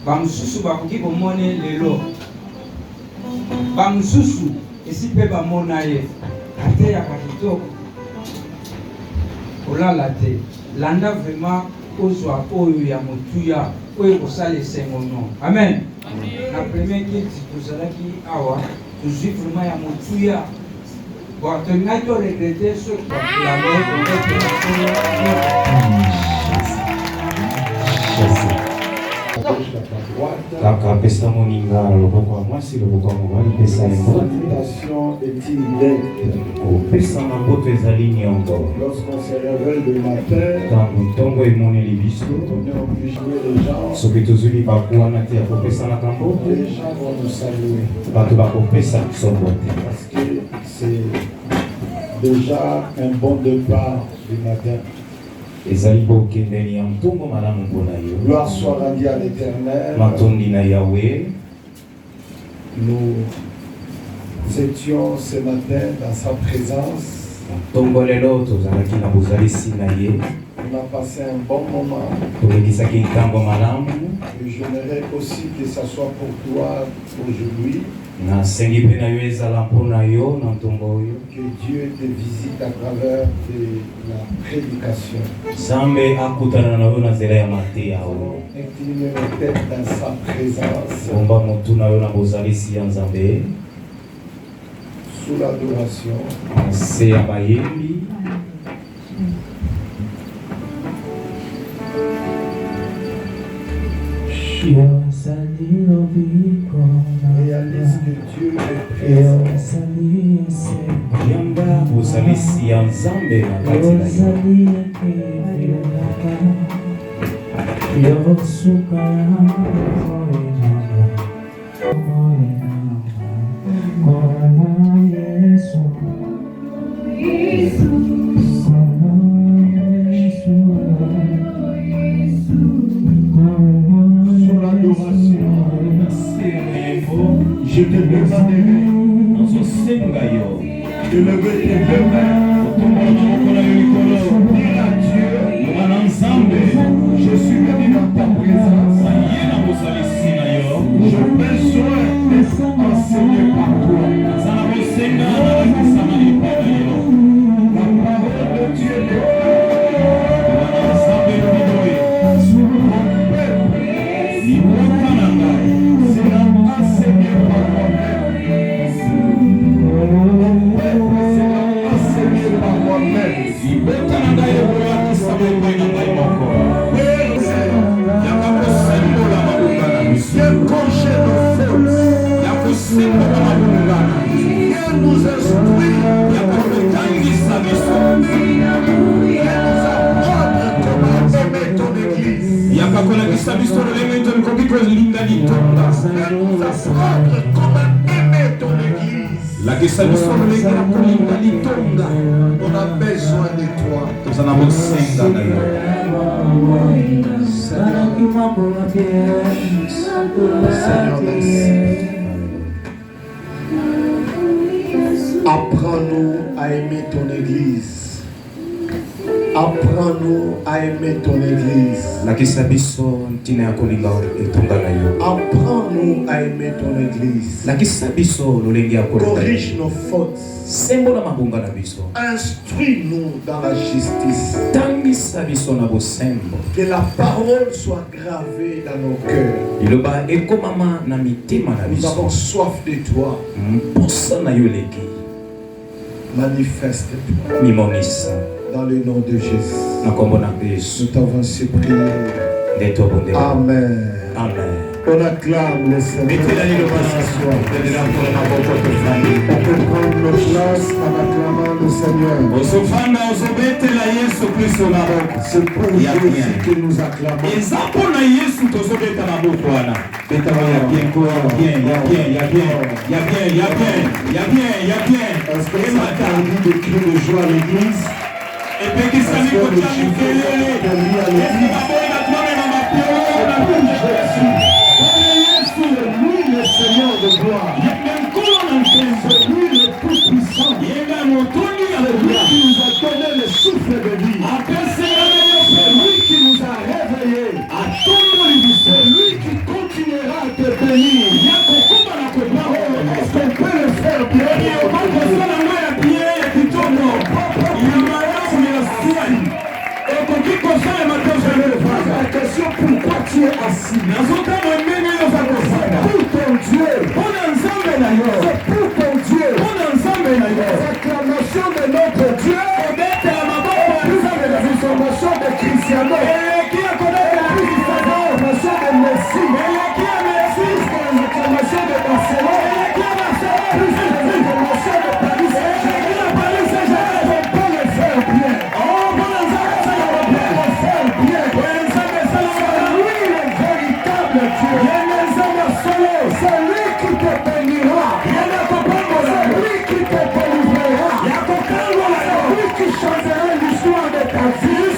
Bamsusu bakoki bomone lelo bamsusu esi pe bamona ye ate ya kitoko olala te landa vraiment ozwa oyo ya motuya oyo kosala esengo no amen na premier kiti tozalaki awa tozwi vraiment ya motuya bon tongaki oregrete soki baplane Kaka pesa moninga loboko wa mwasi loboko wa mobali pesa yango. Salutation est-il belle? Pesa na poto ezali nyongo. Lorsqu'on se réveille le matin, tango ntongo emoneli biso on est obligé les gens. soki tozwi bakuwana te ya kopesa na kambo Les gens vont nous saluer bato bakopesa biso bote parce que c'est déjà un bon départ du matin. ezali bokendeli ya ntongo malamu mpona yo. Gloire soit rendue à l'Éternel. matondi na yawe. Nous étions ce matin dans sa présence. ntongo lelo tozalaki na bozalisi na ye. On a passé un bon moment. tolekisaki ntango malamu. Et j'aimerais aussi que ça soit pour toi aujourd'hui. nasengi mpe na yo ezala mpona yo na ntongo oyo. Que Dieu te visite à travers de la prédication. Nzambe akutana na yo na nzela ya mateya oyo. Incline nos têtes dans sa présence. bomba motu na yo na bozalisi ya Nzambe. Sous l'adoration. nse ya bayembi. Réalise que Dieu est présent. yamba bozalisi ya Nzambe na kati na Sous l'adoration. Je te demanderai de lever tes deux mains. Dire à Dieu, je suis venu dans ta présence. J'ai besoin d'être enseigné par toi. La parole de Dieu on a besoin de toi. Seigneur, merci. Apprends-nous à aimer ton Église. Apprends-nous à aimer ton Église. Apprends-nous à aimer ton Église. Corrige nos fautes. Instruis-nous dans la justice. Que la parole soit gravée dans nos cœurs. Nous avons soif de toi. Manifeste-toi. Dans le nom de Jésus. Nous t'avons supplié. Amen. Amen. Amen. On acclame le Seigneur. On peut prendre nos places en acclamant le Seigneur. C'est pour Jésus que nous acclamons. Est-ce que ça t'a dit de cris de joie à l'église? C'est lui le Seigneur de gloire. C'est lui le tout-puissant. C'est lui qui nous a donné le souffle de vie. C'est lui qui nous a réveillés. C'est lui qui continuera à te bénir. Est-ce qu'on peut le faire bien? La question, pourquoi tu es assis? Pour ton Dieu. C'est pour ton Dieu. Les acclamations de notre Dieu. Plus avec les informations de Cristiano. Plus informations de Messi. Plus les acclamations de Barcelone. Plus les informations de Paris Saint-Germain. On peut le faire bien. C'est lui qui te bénira. C'est lui qui te délivrera. C'est lui qui changera l'histoire de ta vie.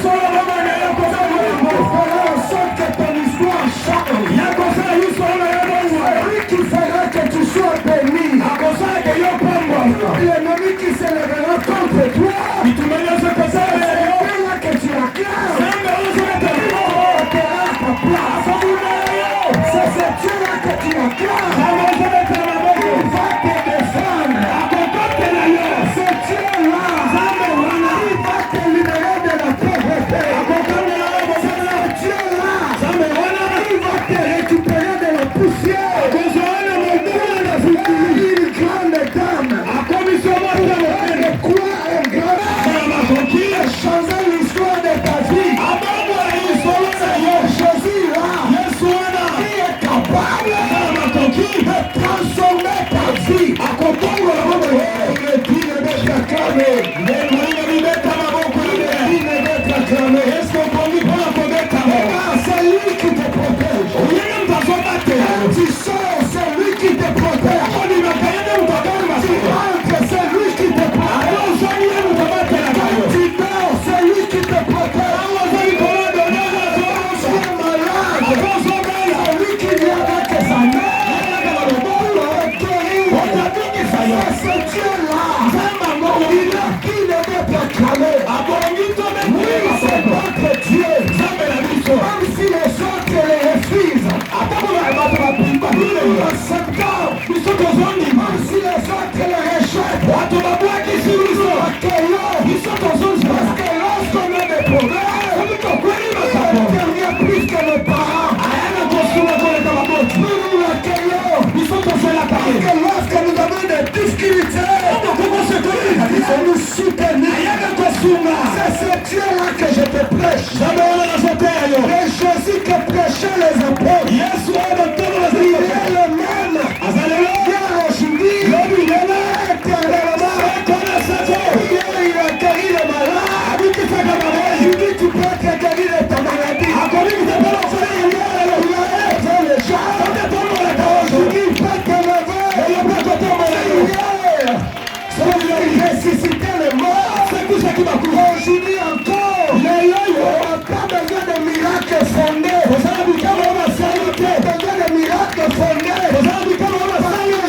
Il fera en sorte que ton histoire change. C'est lui qui fera que tu sois béni. L'ennemi qui s'élèvera contre toi. C'est là que tu acclames. C'est ce Dieu-là que tu acclames. Il va te défendre. Ce Dieu-là, il va te libérer de la pauvreté. Ce Dieu-là, il va te récupérer de la poussière. Une grande dame. De quoi un grand changer l'histoire de ta vie. Jésus-là, qui est capable de transformer ta vie. Le digne d'être acclamé. C'est lui qui te protège. Quand tu sors, c'est lui qui te protège. Tu rentres, c'est lui qui te protège. Quand tu dors, c'est lui qui te protège. Tu es malade, c'est lui qui vient avec sa mère pour le guérir. C'est ce Dieu-là, il a qui devait proclamer. Oui, c'est notre Dieu. Même si les autres les refusent, nous l'acceptons. Même si les autres les rejettent, nous l'accueillons. Parce que lorsqu'on a des problèmes, on intervient plus que nos parents. Nous l'accueillons. Parce que lorsque nous avons des difficultés, il nous soutenir. C'est ce Dieu-là que je te prêche. Et Jésus qui prêchait les apôtres. Il est le même. Hier, aujourd'hui, éternellement. Hier, il a guéri les malades. Aujourd'hui, tu peux être guéri de ta maladie. Il a aidé les gens. Aujourd'hui, il peut te lever. Il a ressuscité les morts. Aujourd'hui encore, on n'a pas besoin de miracles fondés. On a besoin de miracles fondés.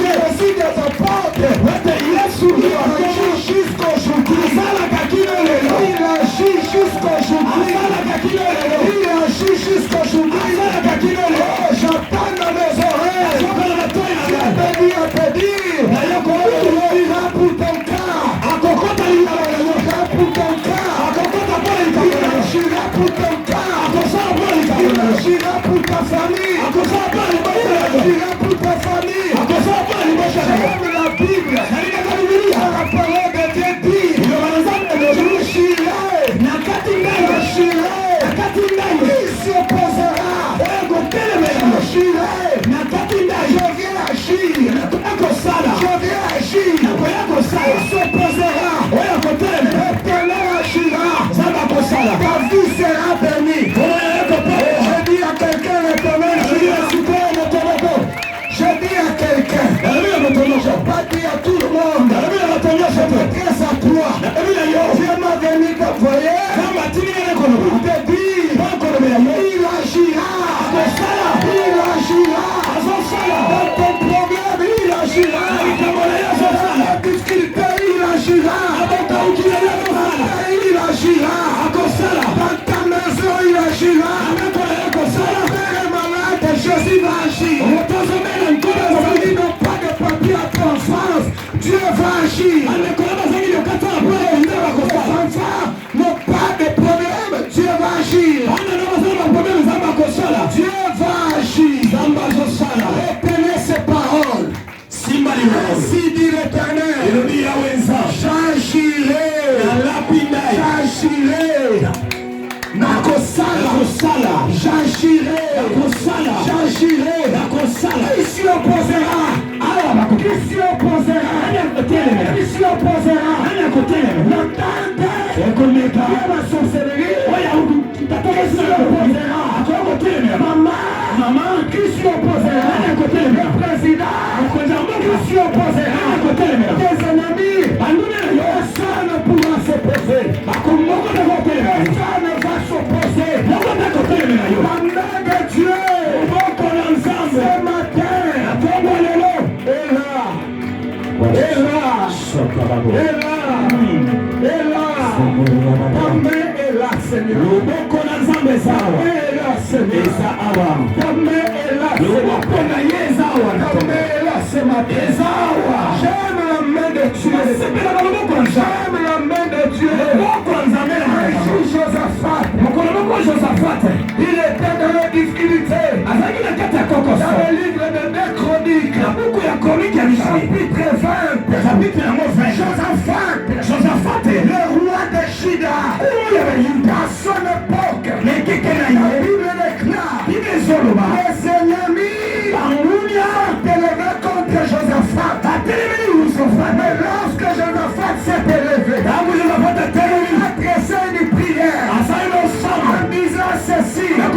Jésus des apôtres. Il agit jusqu'aujourd'hui. Il agit jusqu'aujourd'hui. Oh, j'entends dans mes oreilles. Tu as te dire. Il ira pour ton cas. Il ira pour ton cas. Il agira pour ton cas. Il agira pour ta famille. Il agira pour ta famille. J'aime la Bible. La parole de Dieu dit. Je chierai. Il s'y opposera. Je chierai. Ainsi dit l'Éternel. J'agirai. J'agirai. Qui s'y opposera? Qui s'y opposera? Qui s'y opposera? L'entente. La sorcellerie. Qui s'y opposera? Maman. Qui s'y opposera? Le président. Qui s'y opposera? Tes ennemis. Personne ne pourra s'opposer. Personne ne va s'opposer. La main de Dieu. Ce matin. Et là. Ta main est là, Seigneur. Ta main est là, Seigneur. Ta main est là, ce matin. J'aime la main de Dieu. J'aime la main de Dieu. Josaphat, il était dans la difficulté. Dans le livre de 2 Chroniques, chapitre 20, Josaphat, le roi de Juda, à son époque, la Bible déclare, les ennemis sont élevés contre Josaphat. Mais lorsque Josaphat s'est élevé, adressé une prière, en disant ceci, n'est-ce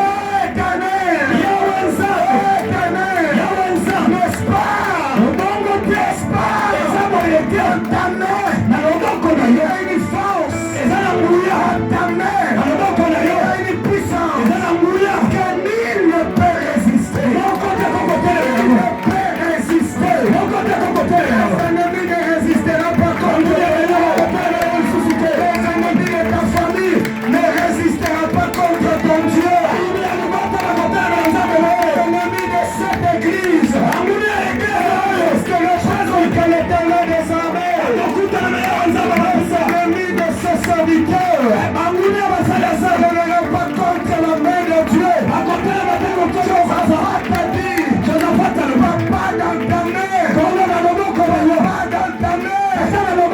pas, ta main, il y a une force, ta main, il y a une puissance, que nul ne peut résister. Les ennemis ne résisteront pas contre les ennemis de ta famille ne résisteront pas contre ton Dieu. Les ennemis de cette église, est-ce que le choix que l'Éternel des armées, les ennemis de ce serviteur ne résisteront pas contre la main de Dieu. Josaphat a dit, pas dans ta main, il y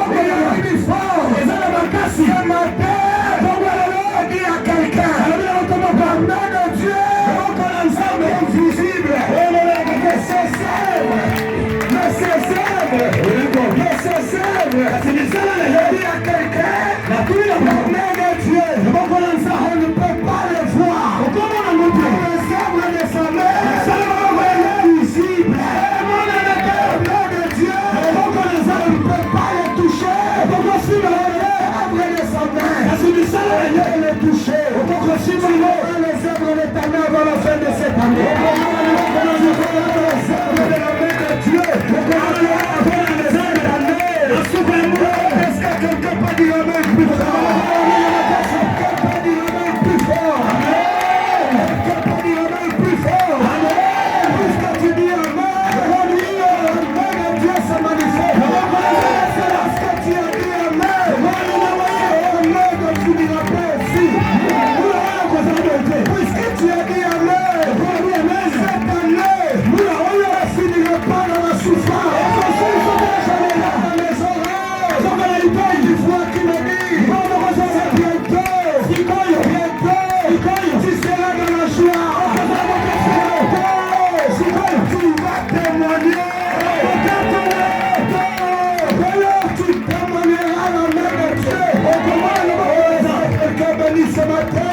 a une force. Ce matin, dis à quelqu'un, la main de Dieu est invisible. Dis à quelqu'un, la main de Dieu, on ne peut pas le voir. Les œuvres de sa main est invisible. La main de Dieu, on ne peut pas le toucher. Les œuvres de sa main, le toucher. Les œuvres de ta main avant la fin de cette année. Les œuvres de la main de Dieu. Est-ce que quelqu'un peut dire la main plus fort? Quelqu'un peut dire la main plus fort? Quelqu'un peut dire la main plus fort? Puisque tu dis la main de Dieu se manifeste. C'est lorsque tu as dit la main ne finira pas ici. Puisque tu as dit la main, cette année ne finira pas dans la souffrance. Tu vois qui me dit, c'est bientôt, tu seras dans la joie, tu vas témoigner, tu témoigneras la main de Dieu. Quelqu'un bénit ce matin,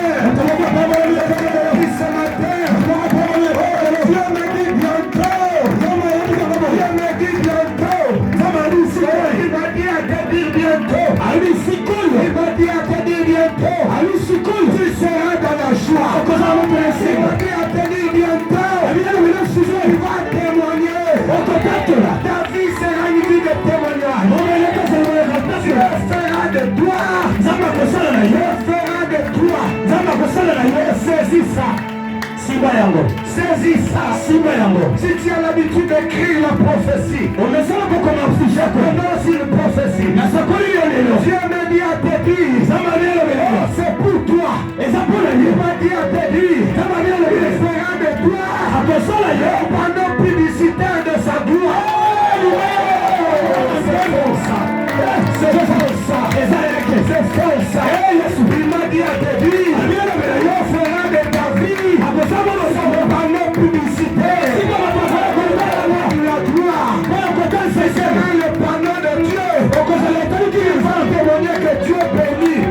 Dieu me dit bientôt, il m'a dit à te dire bientôt, il m'a dit à te dire bientôt, tu seras dans la joie. Il m'a dit à te dire bientôt, tu vas témoigner. Ta vie sera une vie de témoignage. Tu le feras de toi. Saisis ça. Saisis ça. Si tu as l'habitude d'écrire la prophétie, prononce une prophétie. Dieu me dit à te dire, c'est pour toi. Il m'a dit à te dire, il fera de toi un pendant publicitaire de sa gloire. voir. C'est selon le panneau de Dieu. Il va témoigner que Dieu bénit.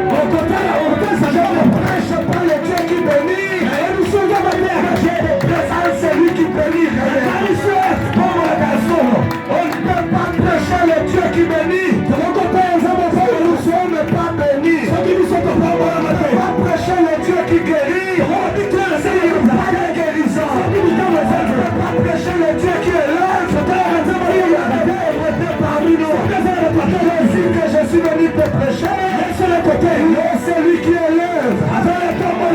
Je prêche pas le Dieu qui bénit. C'est lui qui bénit. On ne peut pas prêcher le Dieu qui bénit. Nous ne sommes pas bénis. On ne peut pas prêcher le Dieu qui guérit. Il n'y a pas de guérison. On ne peut pas prêcher le Dieu qui élève. Parmi nous. Jésus que je suis venu te prêcher. C'est lui qui élève.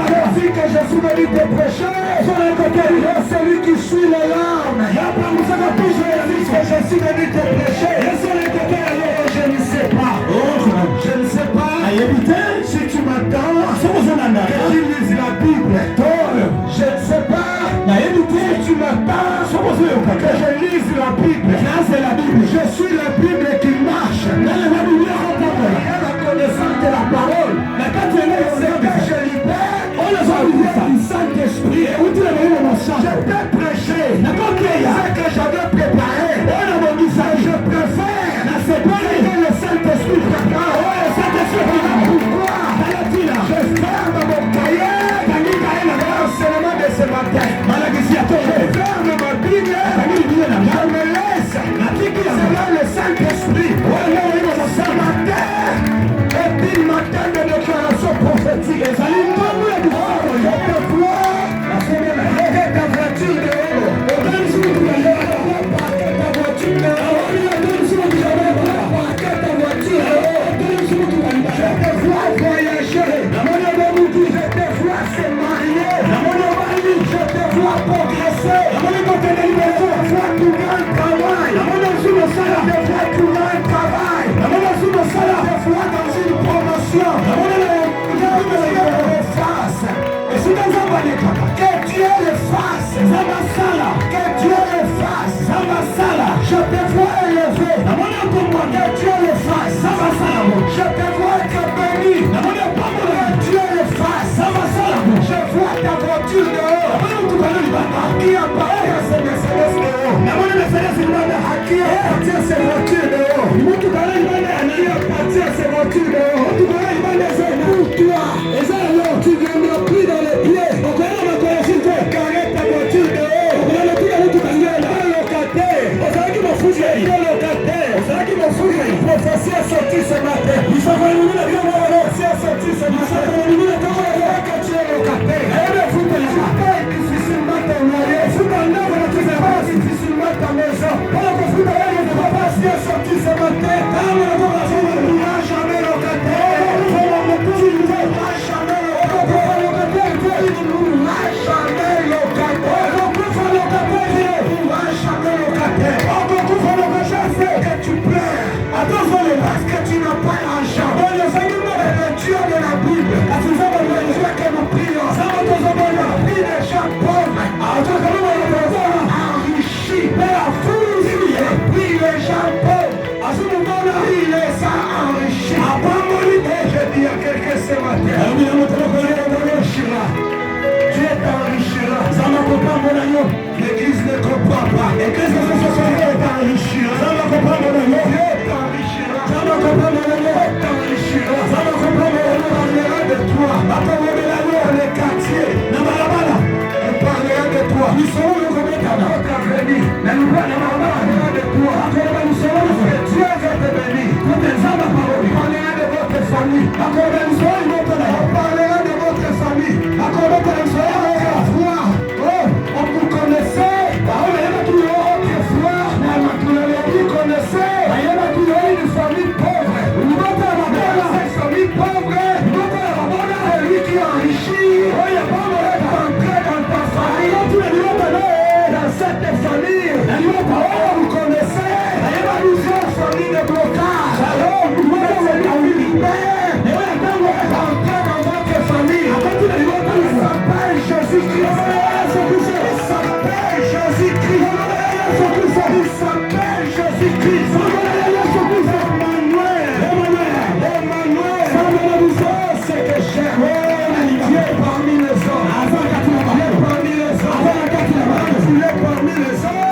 Jésus que je suis venu te prêcher. C'est lui qui suit les larmes. Jésus que je suis venu te prêcher. Je ne sais pas. Je ne sais pas. Si tu m'attends, que tu lises la Bible. Je ne sais pas. Si tu m'attends, que je lise la Bible. Je suis la Bible qui marche. La connaissance de la parole. C'est que je libère du Saint-Esprit. Je t'ai prêché ce que j'avais préparé. Je préfère que le Saint-Esprit prépare. Pourquoi je ferme mon cahier l'enseignement de ce matin. Je ferme ma Bible. Je me laisse selon le Saint-Esprit. Ce matin est une matin de déclaration prophétique. Je te vois avec ta voiture dehors. Je te vois voyager. Je te vois se marier. Je te vois progresser. Je te vois trouver un travail. Je te vois trouver un travail. Je te vois dans une promotion. Que Dieu le fasse. Que Dieu le fasse. Je te vois élevé. Que Dieu le fasse. Je te vois être béni. Que Dieu le fasse. Je vois ta voiture dehors. Qui appartient à ces Mercedes dehors? À qui appartient à ces voitures dehors? Qui appartient à ces voitures dehors? Pour toi, tu viendras plus dans les pieds. Carré ta voiture dehors. Prophétie est sortie ce matin. Prophétie est sortie ce matin. Que tu es locataire. Tu payes difficilement ton loyer. Tu payes difficilement ta maison. Prophétie est sortie ce matin. Tu ne pourras jamais locataire. Tu ne pourras jamais locataire. Tu ne pourras jamais locataire. Que tu pleures. Parce que tu n'as pas l'argent. Le Dieu de la Bible. Le Dieu que nous prions. Prie les gens pauvres. Enrichis. Prie les gens pauvres. Prie les enrichis. Et je dis à quelqu'un ce matin. Dieu t'enrichira. L'église ne comprend pas. L'église t'enrichira. Dieu t'enrichira. On parlera de toi. Dans les quartiers. On parlera de toi. Nous serons le notre avenir. On parlera de toi. Dieu va te bénir. On parlera de votre famille. On parlera de votre famille. On vous connaissait. Autrefois, vous connaissez une famille pauvre. Cette famille pauvre, c'est lui qui enrichit. Entrer dans ta famille. Dans cette famille, vous connaissez plusieurs familles de blocage. Entrer dans votre famille. Il s'appelle Jésus-Christ. Il s'appelle Jésus-Christ. Il s'appelle Jésus-Christ. Emmanuel. C'est que j'aime. Dieu est parmi les hommes. Dieu est parmi les hommes. Dieu est parmi les hommes.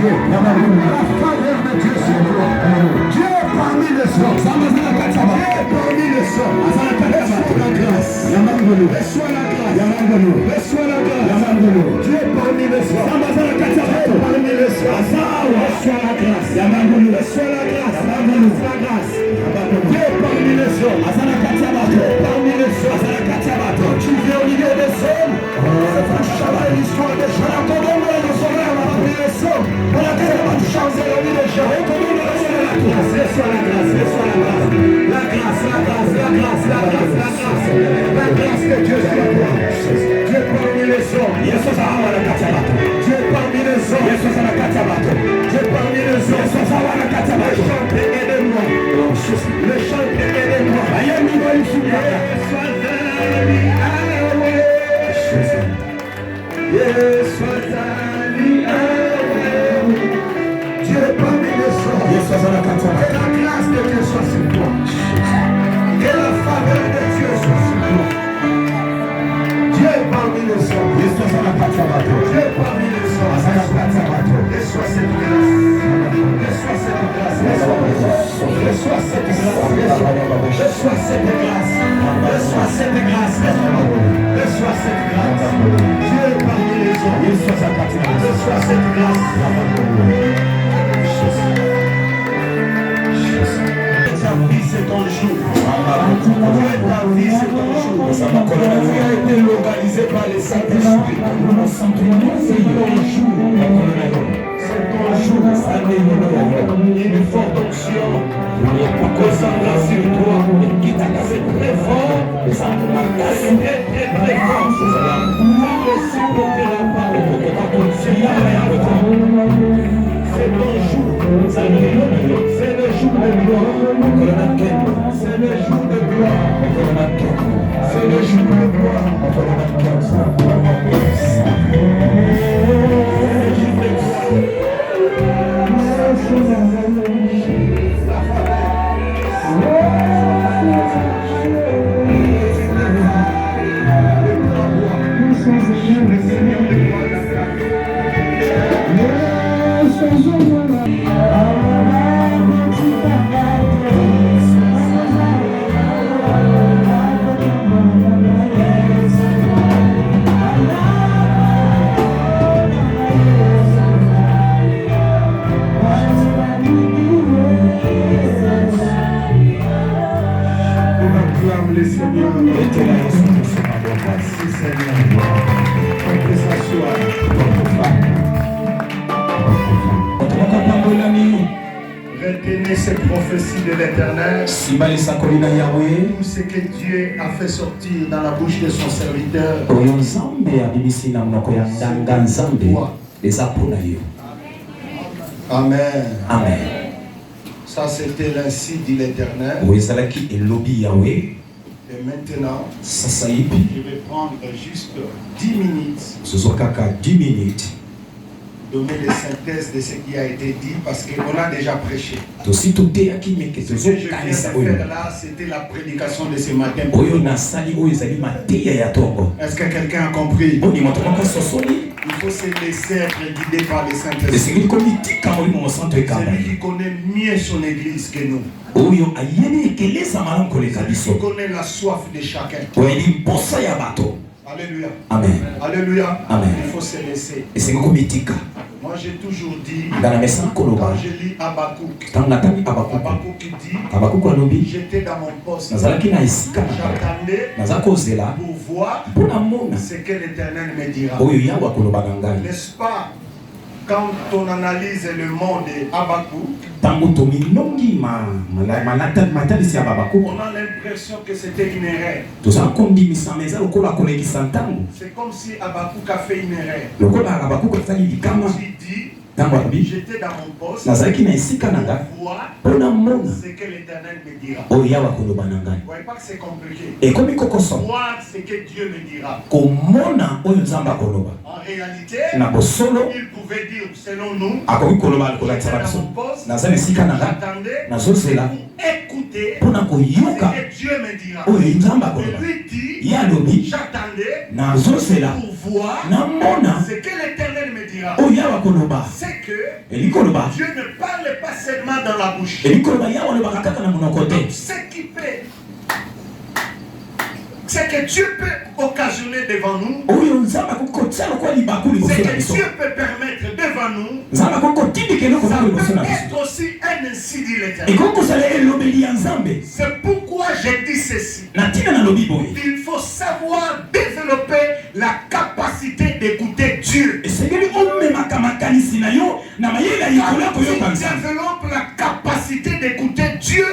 Dieu. La faveur de Dieu sur toi. Dieu parmi les hommes. Dieu parmi les hommes. Reçois la grâce. Reçois la grâce. Reçois la grâce. Dieu parmi les hommes. Dieu parmi les hommes. Reçois la grâce. Reçois la grâce. La grâce. Dieu parmi les hommes. Parmi les hommes. Tu viens au milieu des hommes. L'histoire des gens. Parmi les hommes. Pour laquelle on va changer la vie des gens. Reçois la grâce. Reçois la grâce. La grâce. La grâce. La grâce. La grâce. La grâce. La grâce de Dieu sur toi. Dieu parmi les hommes. Dieu parmi les hommes. Dieu parmi les hommes. Les chants aidez-moi. Les chants aidez-moi. Dieu parmi les hommes. Que la grâce de Dieu soit sur toi. Que la faveur de Dieu soit sur toi. Dieu parmi les hommes. Dieu parmi les hommes. Reçois cette grâce. Reçois cette grâce. Reçois cette grâce. Reçois cette grâce. Reçois cette grâce. Reçois cette grâce. Dieu parmi les hommes. Reçois cette grâce. Ta vie c'est ton jour. Ta vie c'est ton jour. Ta vie a été localisée par les Saint-Esprit. C'est ton jour. C'est ton jour. Une forte onction. Pour que ça glace sur toi. Qui t'a cassé très fort. Ça t'a cassé très fort. Ça ne supportera pas. C'est ton jour. C'est le jour de gloire. C'est le jour de gloire. C'est le jour de gloire. C'est le jour de gloire. Retenez ces prophéties de l'Éternel. Tout ce que Dieu a fait sortir dans la bouche de son serviteur. Amen. Amen. Ça c'était l'ainsi dit l'Éternel. Et maintenant, je vais prendre juste 10 minutes. Donner les synthèses de ce qui a été dit parce qu'on a déjà prêché. Ce que je viens de faire là, c'était la prédication de ce matin. Est-ce que quelqu'un a compris? Il faut se laisser être guidé par les Saint-Esprit. C'est lui qui connaît mieux son église que nous. Il connaît la soif de chacun. Alléluia. Amen. Alléluia. Amen. Il faut se laisser. Moi j'ai toujours dit, quand je lis Habakkuk, Habakkuk dit, j'étais dans mon poste, j'attendais pour voir ce que l'Éternel me dira. N'est-ce pas? Quand on analyse le monde de Habakkuk, on a l'impression que c'était une erreur. C'est comme si Habakkuk a fait une erreur. Il dit, j'étais dans mon poste pour voir ce que l'Éternel me dira. Vous ne voyez pas que c'est compliqué. Voir ce que Dieu me dira. En réalité, il pouvait dire selon nous, j'étais dans mon poste, j'attendais pour écouter ce que Dieu me dira. Et lui dit, j'attendais pour voir ce que l'Éternel me dira. dira, o yawa koloba c'est que eli koloba Dieu ne parle pas seulement dans la bouche. eli koloba yawa loba kaka na monoko te. Donc, c'est que Dieu peut occasionner devant nous, oyo nzamba kokotia lokola libakuli c'est liboso na que biso Dieu peut permettre devant nous, nzamba kokotindika eloko ça moko liboso na peut biso être aussi un ainsi dit l'Éternel. ekoki kozala elobeli ya nzambe. C'est pourquoi j'ai dit ceci. na ntina nalobi boye Il faut savoir développer la capacité d'écouter Dieu. esengeli omemaka makanisi na yo na mayele ya likolo ya Quand tu koyoka nzambe. développes la capacité d'écouter Dieu,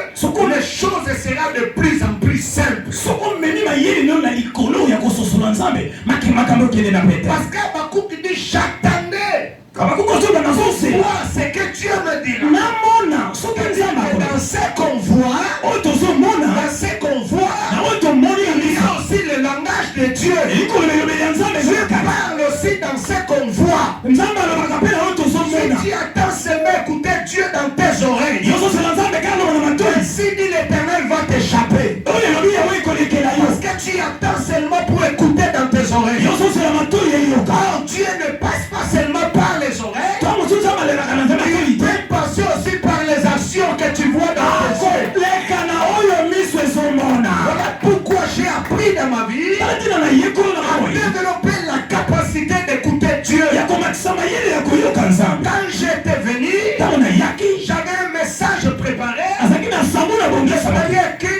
les choses seront de plus en plus simples. soko omemi mayele no na likolo ya kososola nzambe makambo okende na pete. Parce qu'Abakouk dit j'attendais kabakuki ozoba nazosela voir ce que Dieu me dira. namona soki nzambe Mais akola dans ce qu'on voit, oyo tozomona dans ce qu'on voit, na oyo tomoni ya il y miso a aussi le langage de Dieu. elikolobeli elobeli ya nzambe Dieu ezokaka parle aussi dans ce qu'on voit. nzambe alobaka mpe na oyo tozomona Si tu attends seulement écouter Dieu dans tes oreilles, yozosela nzambe kaka loba na matoi ainsi dit l'Éternel va t'échapper. oyo elobi yango ekolekela yo Parce que tu attends seulement pour écouter dans tes oreilles. yozosela matoi eyoka Or Dieu ne passe pas seulement par les oreilles, ntango mosusu nzambe alelaka na nzambe atoli il te peut passer aussi par les actions que tu vois dans tes yeux. akoleka na oyo miso ezomona. Voilà pourquoi j'ai appris dans ma vie tala ntina na yekolo na à moi développer la capacité d'écouter Dieu. ya komakisa mayele ya koyoka nzambe. Quand j'étais venu, ntango nayaki j'avais un message préparé. azalaki na sango na bongesa C'est-à-dire que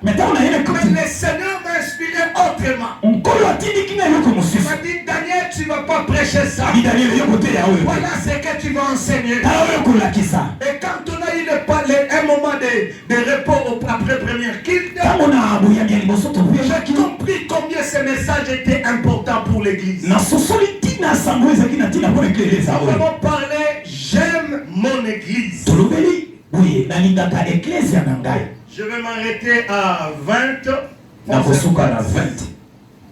me ntango nayele mais kuti le Seigneur m'a inspiré autrement. nkolo atindiki na eloko Il mosusu m'a dit, Daniel, tu ne vas pas prêcher ça. abi daniel eyoko te ya oyo te. Voilà ce que tu vas enseigner. tala oyo kolakisa Et quand on a eu un moment de repos après première culte, ntango na boyambi ya liboso tobuyaki j'ai compris combien ce message était important pour l'église. nasosoli ntina ya sango ezalaki na ntina mpona ekleleza Nous oyo avons parlé, j'aime mon église. tolobeli boye nalingaka eklesia na ngai Je vais m'arrêter à 20. nakosuka na 20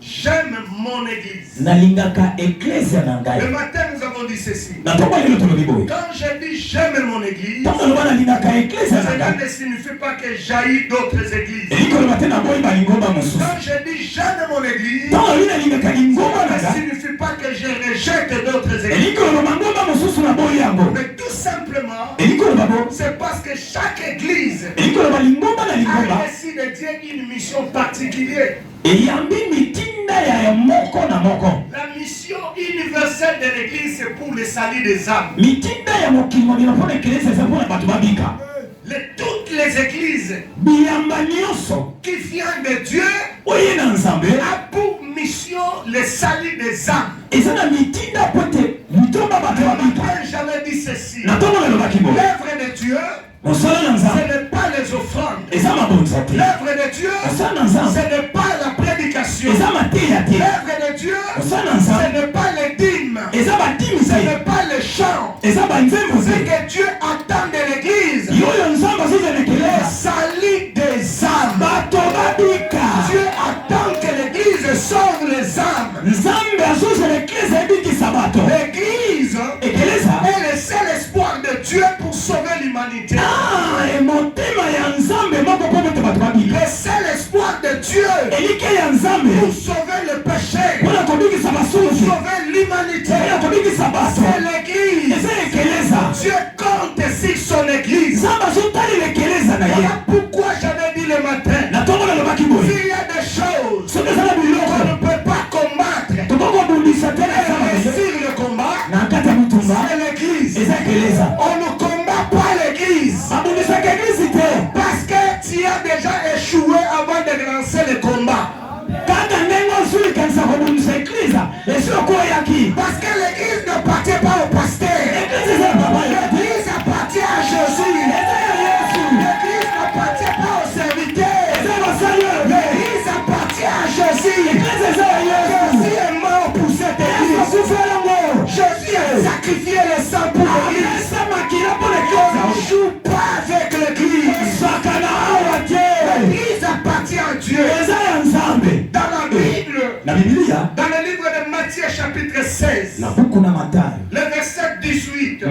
J'aime mon église. nalingaka eklesia na Le ngai matin, nous avons dit ceci. na ntongo lelo tolobi boye Quand je dis j'aime mon église, ntango aloba nalingaka eklesia na cela ngai ne signifie pas que j'haïs d'autres églises. elikoloba te naboyi balingomba mosusu Quand je dis j'aime mon église, ntango alobi nalingaka lingomba cela na ne ngai signifie pas que je rejette d'autres églises. elikoloba mangomba mosusu naboyi yango Mais tout simplement, elikoloba bo c'est parce que chaque église elikoloba lingomba na a lingomba reçu de Dieu une mission particulière. eyambi mitinda ya moko na moko. La mission universelle de l'église, c'est pour le salut des âmes. mitinda ya mokili mobima mpona ekelesa eza mpona bato babika. Toutes les églises biyamba nyonso qui viennent de Dieu oye na nzambe a pour mission le salut des âmes. eza na mitinda po ete litomba bato babika. J'avais dit ceci. na ntongo nalobaki boye L'œuvre de Dieu, mosala na ce nzambe n'est pas les offrandes. eza mabonza te. L'œuvre de Dieu, mosala na nzambe ce n'est pas la prédication. eza mateya te. L'œuvre de Dieu, mosala na ce nzambe n'est pas les dîmes. eza badimi Ce te. n'est pas le chant. eza banzembo Ce te. que Dieu attend de l'église, yoyo nzambe azozela le ekelesa salut des âmes. bato babika. Dieu attend que l'église sauve les âmes. nzambe azozela ekelesa ebikisa bato. L'église ekelesa est le seul espoir de Dieu pour sauver l'humanité. motema ya nzambe moko mpo ete bato babika. Le seul espoir de Dieu elike ya nzambe pour sauver le péché, mpona kobikisa basusu sauver l'humanité, mpona kobikisa bato c'est l'église. eza ekelesa. Dieu compte sur son église. nzambe azotalela ekelesa na ye. Voilà pourquoi j'avais dit le matin, na ntongo nalobaki boye il y a des choses soki eza na qu'on biloko ne peut pas combattre tokoki kobundisa te na et nzambe réussir le combat. na kati ya bitumba C'est l'église. eza ekelesa. On ne combat pas l'église babundisaka eglise te parce que tu as déjà échoué avant de lancer le combat. kaka ndenge osulikanisa kobundisa eklise esi okoyaki. Parce que l'église n'appartient pas au pasteur. eklise eza ya papa yo te. L'église appartient à Jésus. eza ya yesu. L'église n'appartient pas aux serviteurs. eza ya basali oyo te. L'église appartient à Jésus. eklise eza ya yesu. Jésus est mort pour cette yesu église. akufela yango. Jésus a sacrifié le sang pour l'église. apesa makila mpona On eklise. ne joue pas avec l'église. sakana awa te. L'église appartient à Dieu. eza ya nzambe. Dans la Bible, na bibilia dans le livre de Matthieu chapitre 16, na buku na matayo le verset 18,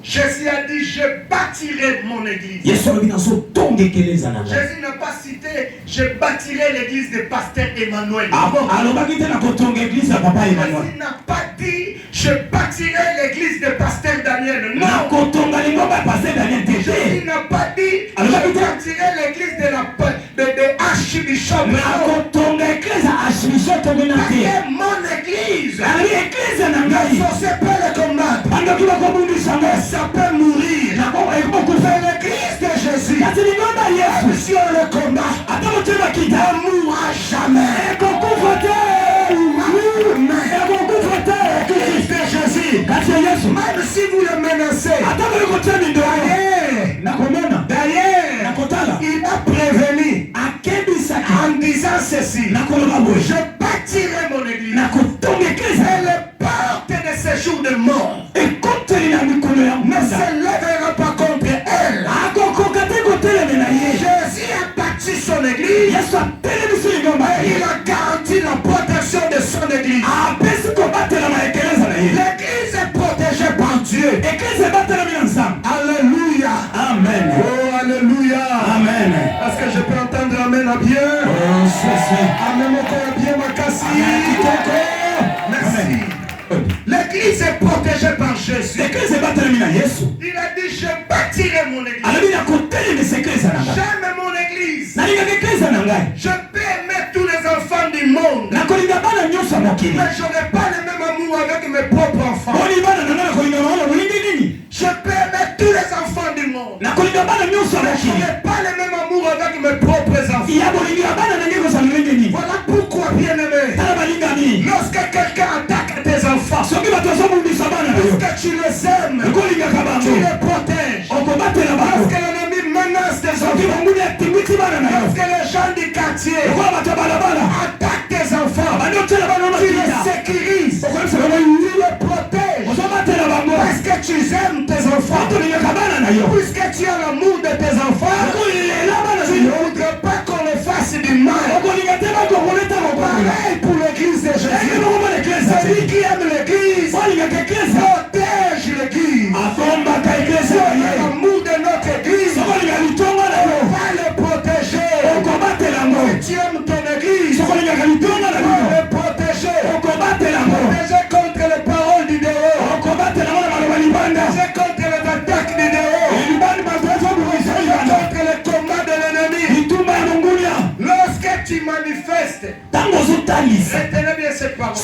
Jésus a dit, je bâtirai mon église. yesu alobi nazotonga ekeleza na ngai. Jésus n'a pas cité je bâtirai l'église de pasteur Emmanuel. Il Il n'a pas dit je bâtirai l'église de pasteur Daniel. Non. Il n'a pas dit je bâtirai l'église de Archbishop. Mon église ne forcez pas le combat. Ça peut mourir. C'est l'église de Jésus. Si on le combat, on ne mourra jamais. L'église de Jésus. Même si vous le menacez, d'ailleurs, il a prévenu en disant ceci: je bâtirai mon église et les portes de ce jour de mort ne se lèvera pas contre elle. Jésus a bâti son église. Il a garanti la protection de son église. L'église est protégée par Dieu. Alléluia. Amen. Oh, alléluia. Amen. Est-ce que je peux entendre amen à bien? Amen à bien, Makassi. Merci. L'église est protégée par Jésus. Il a dit je bâtirai mon église. J'aime mon église. Je peux aimer tous les enfants du monde. Mais je n'aurai pas le même amour avec mes propres enfants. Je peux aimer tous les enfants du monde. Mais je n'aurai pas le même amour avec mes propres enfants. Voilà pourquoi, bien-aimé, lorsque quelqu'un attaque tes enfants, lorsque tu les aimes, tu les protèges. Lorsque l'ennemi menace tes enfants, lorsque les gens du quartier attaquent tes enfants, tu les sécurises, tu les protèges. Parce que tu aimes tes enfants, puisque tu as l'amour de tes enfants, tu ne voudrais pas qu'on les fasse du mal. Pareil pour l'église de Jésus. Celui qui aime l'église protège l'église. L'amour de notre église, on va le protéger. Si tu aimes ton église, on va le protéger. Protéger contre les paroles du dehors, protéger contre les attaques du dehors, contre les combats de l'ennemi. Lorsque tu manifestes, retenez bien cette parole. Ça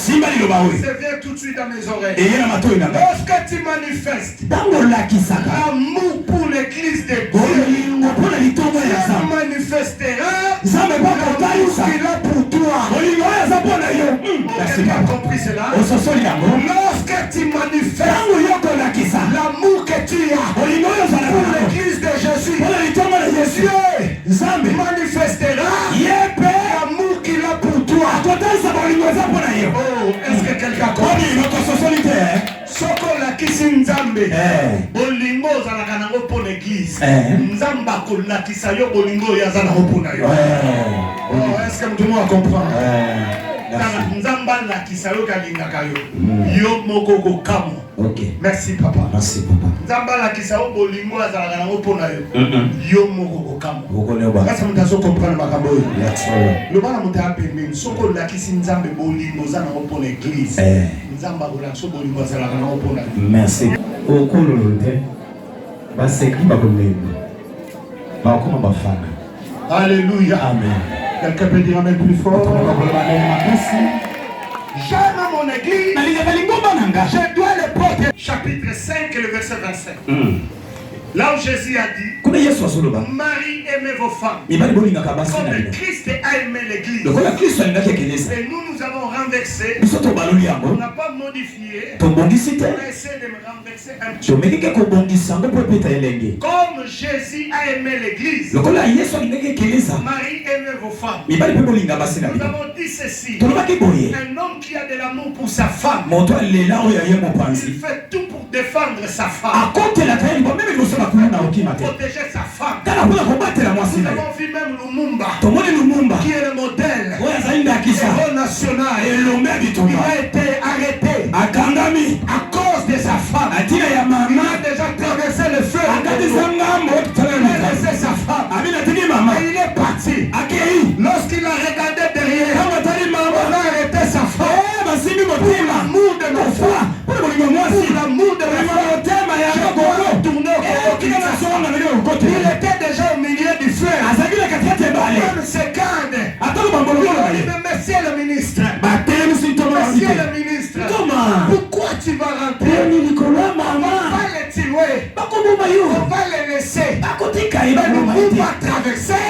vient tout de suite à mes oreilles. Lorsque tu manifestes l'amour pour l'église de Dieu, Dieu manifestera l'amour qu'il a pour toi. Quelqu'un a compris cela? Lorsque tu manifestes l'amour que tu as pour l'église de Jésus, Dieu manifestera l'amour qu'il a pour toi. Oh, est-ce que quelqu'un comprend? Soko la kisi nzambe bolingo ozalaka nango mpo na église nzambe akolakisa yo bolingo oyo aza nango mpo na yo. Est-ce que tout le monde comprend? Nzambe alakisa yo kalingaka yo yo moko kokamwa. Merci papa. Nzambe alakisa yo bolingo azalaka nango mpo na yo yo moko kokamwa. Kasi moto azokomprendre makambo oyo loba na moto apembeni soko olakisi nzambe bolingo oza nango mpo na église. Merci. Alléluia. Amen. Quelqu'un peut dire amen plus fort? J'aime mon église. Je dois le porter. Chapitre 5 et le verset 25. Là où Jésus a dit, Marie, aimez vos femmes comme Christ a aimé l'église. Et nous avons renversé, on n'a pas modifié, on a essayé de me renverser un petit peu. Comme Jésus a aimé l'église, Marie, aimez vos femmes. Nous avons dit ceci, un homme qui a de l'amour pour sa femme, il fait tout pour défendre sa femme, protéger sa femme. Nous avons vu même Lumumba, qui est le modèle héros national. Il a été arrêté à cause de sa femme. Il a déjà traversé le feu. Il a laissé sa femme. Et il est parti. pour l'amour de la foi, je dois retourner au Congo. Il était déjà au milieu du feu. Même ses gardes. Monsieur le ministre. Monsieur le ministre. Pourquoi tu vas rentrer? On va les tuer. On va les laisser. Mais ne peut pas traverser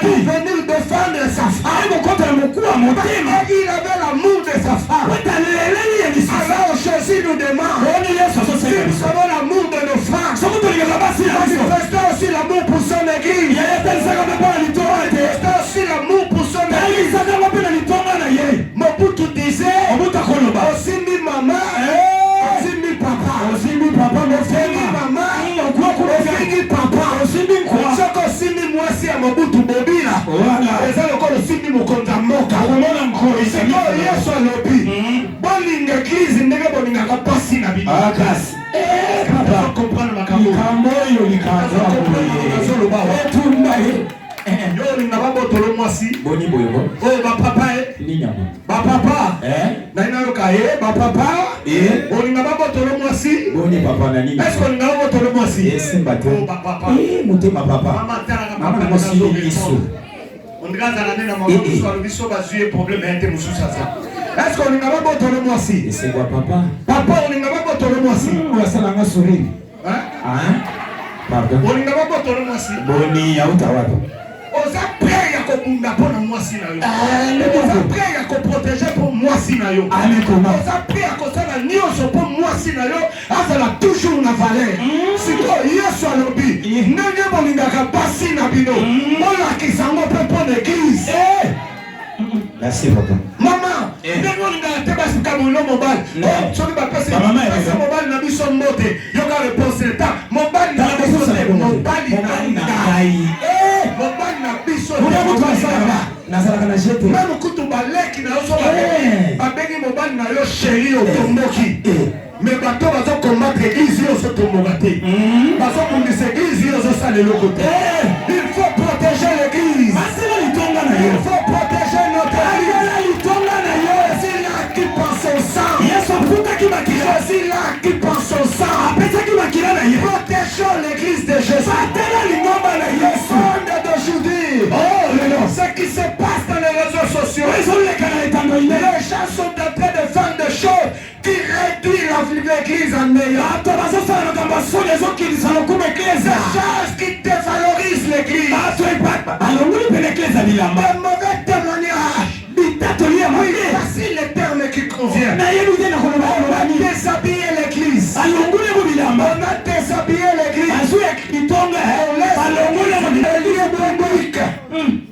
pour venir défendre sa femme. Il avait l'amour de sa femme. Alors Jésus nous demande si nous avons l'amour de nos femmes, manifestons aussi l'amour pour son église. Manifestons aussi l'amour pour son église. Mobutu disait aussi mi maman, aussi mi papa, aussi mi maman, aussi mi papa, aussi mi moi si à Mobutu Bobila. Les alcool aussi mi mokonda moka. C'est quoi Yesu alobi? Bolinga église ndenge bolinga kapasi na bibi. Papa comprendre makambo. Kamoyo likaza yo linga babotolo mwasi boni boyo oh ba papa ninyama ba papa na inayo kaye ba papa olinga babotolo mwasi boni papa na nini est-ce que linga babotolo mwasi simba te oh ba papa mutema papa mama tala na papa na zo biso ondraza na nena mama biso biso bazuye problème ente mususa ça est-ce que linga babotolo mwasi c'est quoi papa papa olinga babotolo mwasi wasala nga sourire pardon olinga babotolo mwasi boni yauta wapi oza prêt ya kobunda pona mwasi na yo oza prêt ya koprotéger pour mwasi na yo oza prêt ya kosala nyonso pour mwasi na yo azala toujours na valeur siko Yesu alobi ndenge bolingaka basi na bino olakisa ngo mpe mpona église. Merci papa. Maman, ndenge olingaka te basi kamono mobali soki bapesi mobali na biso mbote yoka réponse eta mobali na biso mobali na biso nazalaka na jete même kutu baleki na yo so babengi mobali na yo chéri otomboki mais bato bazokombattre église yo ozotomboka te bazobundisa église yo ozosala eloko te. Il faut protéger l'église. Il faut protéger notre église. C'est là qui pense au sang. C'est là qui pense au sang. Protégeons l'église de Jésus. D'aujourd'hui, ce qui se passe dans les réseaux sociaux, les gens sont en train de faire des choses qui réduisent l'église en meilleur. Des choses qui dévalorisent l'église. Des mauvais témoignages. Voici les termes qui conviennent. Déshabiller l'église. On a déshabillé l'église.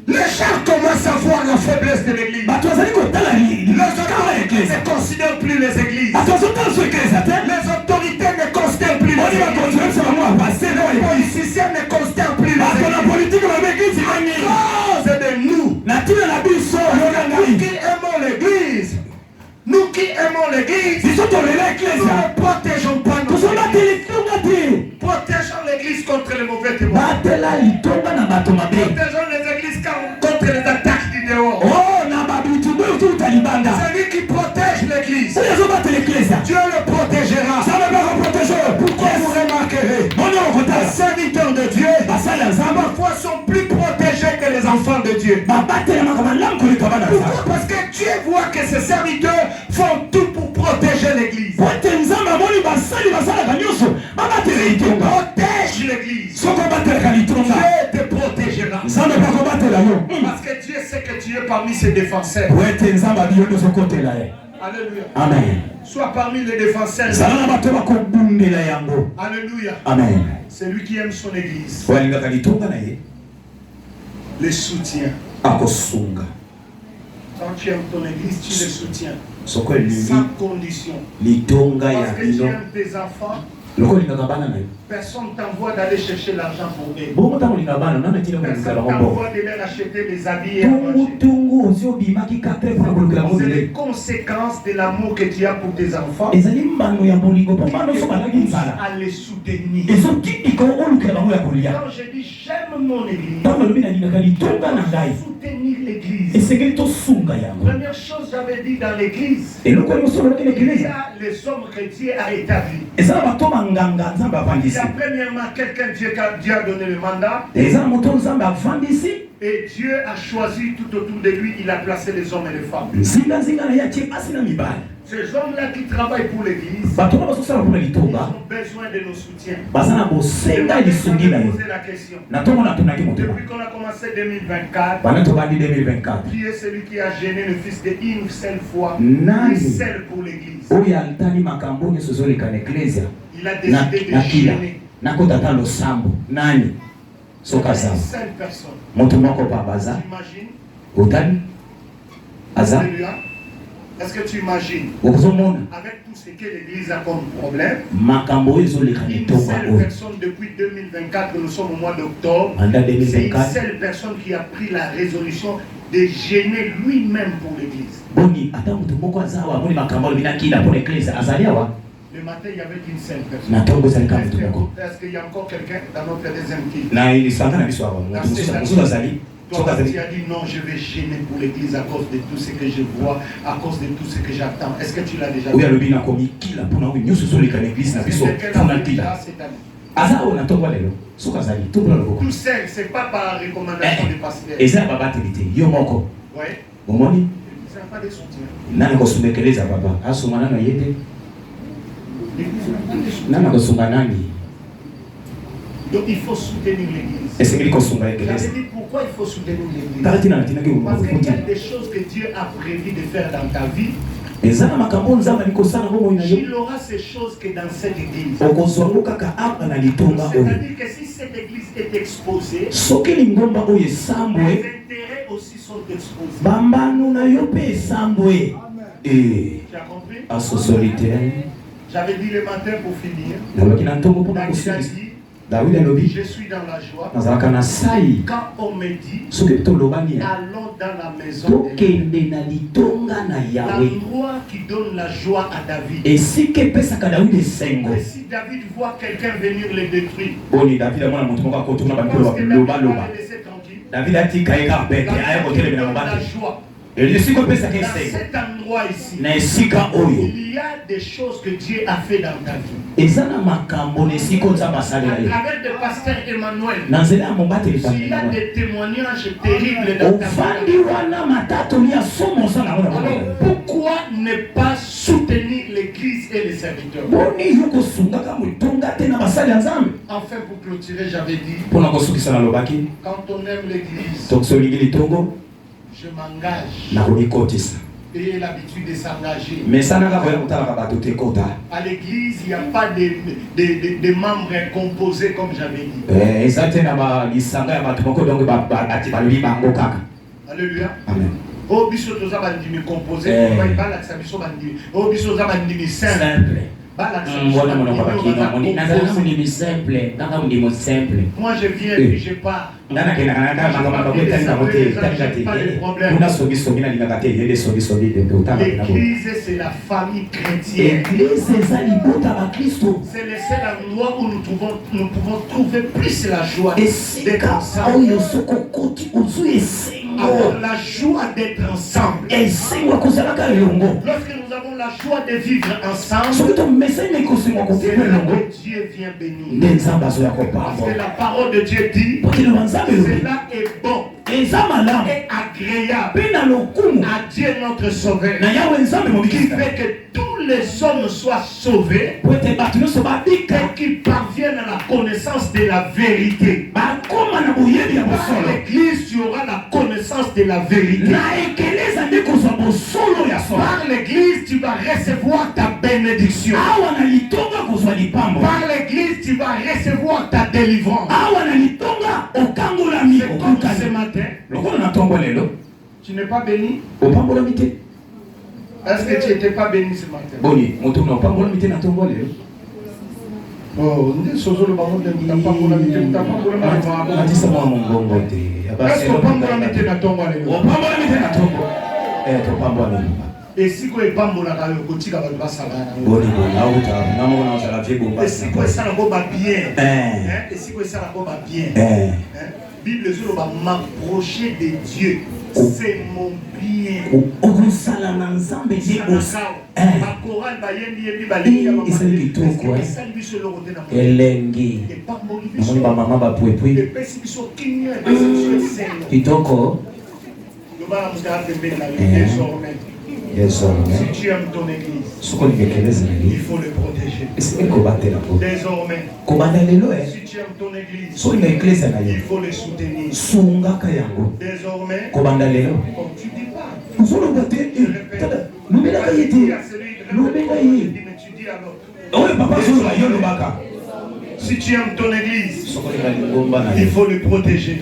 Les gens commencent à voir la faiblesse de l'église. Les autorités ne considèrent plus les églises. Les autorités ne considèrent plus les églises. Les politiciens ne considèrent plus les églises. À cause de nous. Nous qui aimons l'église, nous ne protégeons pas nos églises. Protégeons l'église contre les mauvais témoins. Protégeons les églises contre les attaques du dehors. Celui qui protège l'église, Dieu le protégera. Pourquoi vous remarquerez, les serviteurs de Dieu parfois sont plus protégés que les enfants de Dieu. Pourquoi? Parce que Dieu voit que ses serviteurs font tout pour protéger l'église. Protège l'église. Dieu te protégera. Parce que Dieu sait que tu es parmi ses défenseurs. Alléluia. Amen. Sois parmi les défenseurs. Alléluia. Amen. C'est lui qui aime son église. Les soutiens. Quand tu aimes ton église, tu les soutiens. Sans condition. Parce que tu aimes tes enfants. Personne t'envoie d'aller chercher l'argent pour eux. Personne t'envoie de leur acheter des habits et c'est les conséquences de l'amour que tu as pour tes enfants. À les soutenir. Quand je dis j'aime mon église, soutenir l'église. Première chose, j'avais dit dans l'église, Et le il y a les hommes que Dieu a établis. Il y a premièrement quelqu'un Dieu a donné le mandat. Et Dieu a choisi tout autour de lui, il a placé les hommes et les femmes. Ces hommes-là qui travaillent pour l'église, ils ont besoin de nos soutiens. Et maintenant, je vais poser la question. Depuis qu'on a commencé 2024, qui est celui qui a gêné le fils d'une seule fois, une seule pour l'église? Il a décidé de gêner une seule personne. T'imagines? Alléluia. Est-ce que tu imagines, avec tout ce que l'église a comme problème, une seule personne depuis 2024, nous sommes au mois d'octobre, c'est une seule personne qui a pris la résolution de gêner lui-même pour l'église. Le matin, il n'y avait qu'une seule personne. Est-ce qu'il y a encore quelqu'un dans notre deuxième kit? Toi, tu as dit non, je vais gêner pour l'église à cause de tout ce que je vois, à cause de tout ce que j'attends. Est-ce que tu l'as déjà dit? Tout seul, c'est pas par recommandation des pasteurs. Oui. Ça n'a pas de soutien. Donc il faut soutenir l'église. J'avais dit pourquoi il faut soutenir l'église. Parce qu'il y a des choses que Dieu a prévu de faire dans ta vie. Il aura ces choses que dans cette église. C'est-à-dire que si cette église est exposée, les intérêts aussi sont exposés. Tu as compris? J'avais dit le matin pour finir. David a dit, je suis dans la joie. Quand on me dit, allons dans la maison de l'endroit qui donne la joie à David. Et si David voit quelqu'un venir le détruire, parce qu'il n'a pas le laisser tranquille. David a dit la joie. Dans cet endroit ici, il y a des choses que Dieu a fait dans ta vie. À travers le pasteur Emmanuel, il y a des témoignages terribles dans ta vie. Alors pourquoi ne pas soutenir l'église et les serviteurs? Enfin, pour clôturer, j'avais dit, quand on aime l'église, je m'engage. Et l'habitude de s'engager. À l'église, il n'y a pas de membres composés comme j'avais dit. Alléluia. Amen. Oh, biso toza bandimi composé, oh, biso toza bandimi simple. Moi je viens et je pars. L'église c'est la famille chrétienne. C'est le seul endroit où nous pouvons trouver plus la joie d'être ensemble. Avoir la joie d'être ensemble. Lorsque nous avons la joie de vivre ensemble, c'est là que Dieu vient bénir. Parce que la parole de Dieu dit, cela est bon et agréable à Dieu notre Sauveur, qui fait que tous les hommes soient sauvés et qu'ils parviennent à la connaissance de la vérité. Par l'église, tu auras la connaissance de la vérité. Par l'église, tu vas recevoir ta bénédiction. Par l'église, tu vas recevoir ta délivrance. C'est comme ce matin. Tu n'es pas béni? Est-ce que tu n'étais pas béni ce matin? Oh, est-ce et si quoi est pas mon la kotika ba basala na et si quoi ça la go ba bien et si quoi ça la go ba bien Bible va m'approcher de Dieu. C'est mon bien. Okosala na nzambe nde esali kitoko elengi namoni bamama bapwepwe kitoko. Désormais, si tu aimes ton église, il faut le protéger. Désormais, si tu aimes ton église, il faut le soutenir. Désormais, comme tu dis pas, je répète, tu dis à l'autre. Si tu aimes ton église, il faut le protéger.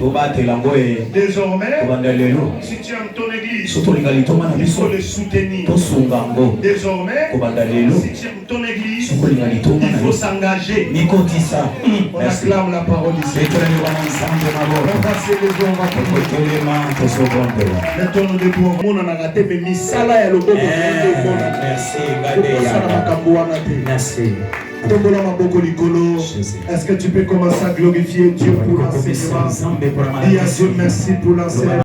Désormais, si tu aimes ton église, il faut le soutenir. Désormais, si tu aimes ton église, il faut s'engager. On acclame la parole ici. On va passer les jours, on va prier. Mettons-nous debout. Merci. Est-ce que tu peux commencer à glorifier Dieu pour l'enseignement? Dis à Dieu merci pour l'enseignement.